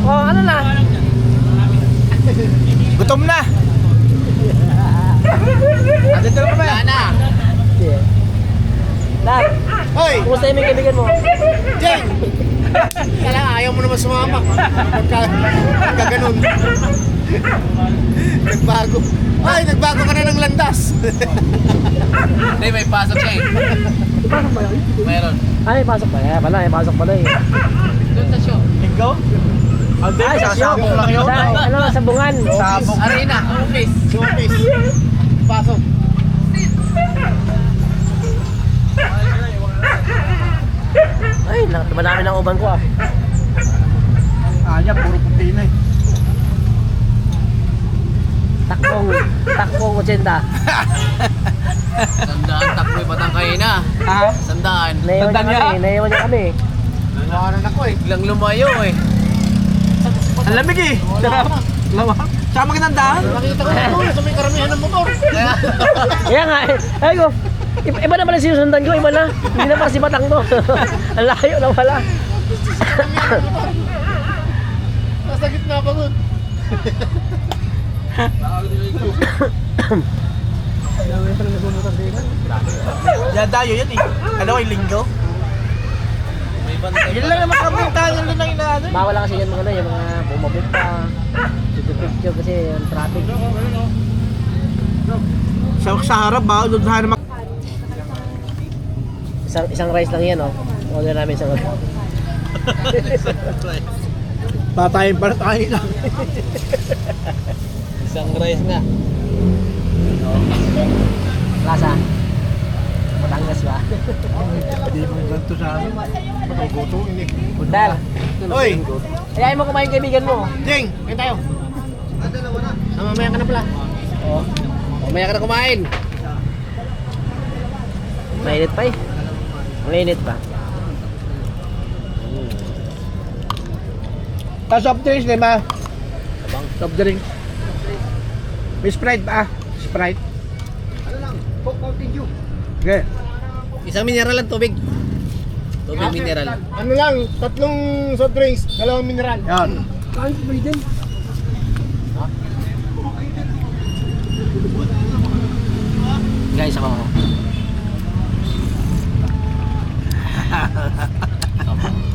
Oh, ano na? Gutom na. Andito na kami. Sana. Lan, Hoy, kumusta yung mga kaibigan mo? Jeng. Kala ayaw mo naman sumama. Pagka ganun. Nagbago. Ay, nagbago ka na ng landas. Hindi, may pasok siya eh. Pasok ba yun? Meron. Ay, pasok pa. May pasok pala eh. Doon sa show. Ikaw? Ay, sa show. Sasabog lang yun. Ano, sa bungan. Sabog. Arena, office. Showcase. Pasok. Ay, madami ng uban ko ah. Anya, puro puti na eh. Takbong 80. Sandaan, takboy patang kayo na. Ha? Sandaan. Naiwan Tandaan niya niya. kami, naiwan niya kami. Nawaran ako eh. Biglang lumayo eh. Ang lamig eh. Lawa. Sama ka ng daan. Nakita ko na sa may karamihan ng motor. Kaya nga eh. Ay ko, iba na pala sinusundan ko, iba na. Hindi na pala si Batang to. Ang layo na pala. Nasa gitna pa nun. Dayo yan eh. Ano kay Linggo? Yun lang naman kami tayo lang ang inaano. Bawal lang kasi yan mga ano, yung mga bumabit pa. Picture kasi yung traffic. Sa harap ba? Doon sa harap. Isang rice lang yan oh. Order namin isang rice. Patayin para tayo na. Isang rice nga. Plaza. Batangas ba? Hindi mo ganito sa amin. Matuguto ini. Bundal. Hoy! Ayayin mo kumain kaibigan mo. Jeng! Kain tayo. Mamaya ka na pala. Oh. Mamaya ka na kumain. Mainit pa eh. Mainit pa. Tapos soft drinks, di ba? Soft drink. May Sprite ba? Sprite. Ano lang? Coke Mountain Dew. Okay. Isang mineral lang tubig. Tubig mineral. Ano lang? 3 soft drinks, 2 mineral. Yan. Kahit ba din? Guys, ako mo.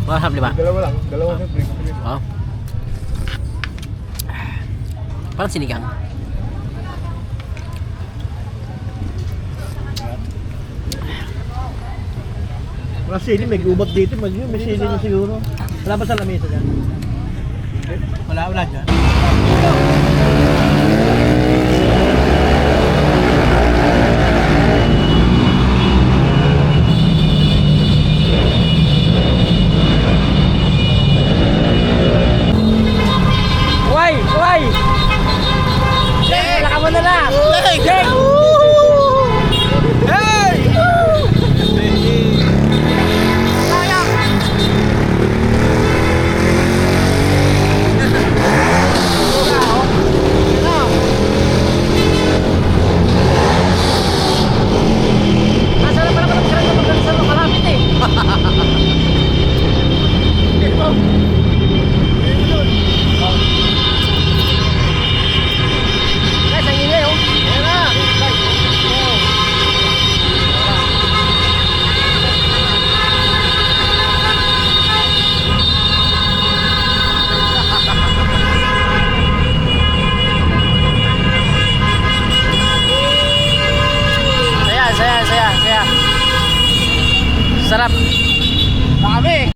Mahal, di ba? Dalawa lang, 2 soft drinks. Oh. Parang sinigang. Wala sili, may gubat dito. May sili na siguro. Wala ba sa lamesa dyan? Wala dyan. Uy! Uy! Jeng! Malaka mo na lang! Jeng! Hey! Asa na pala magkaroon ng magkaroon sa malapit eh! Guys, ang ingay oh! Ayan na! Saya. Sarap. Dami!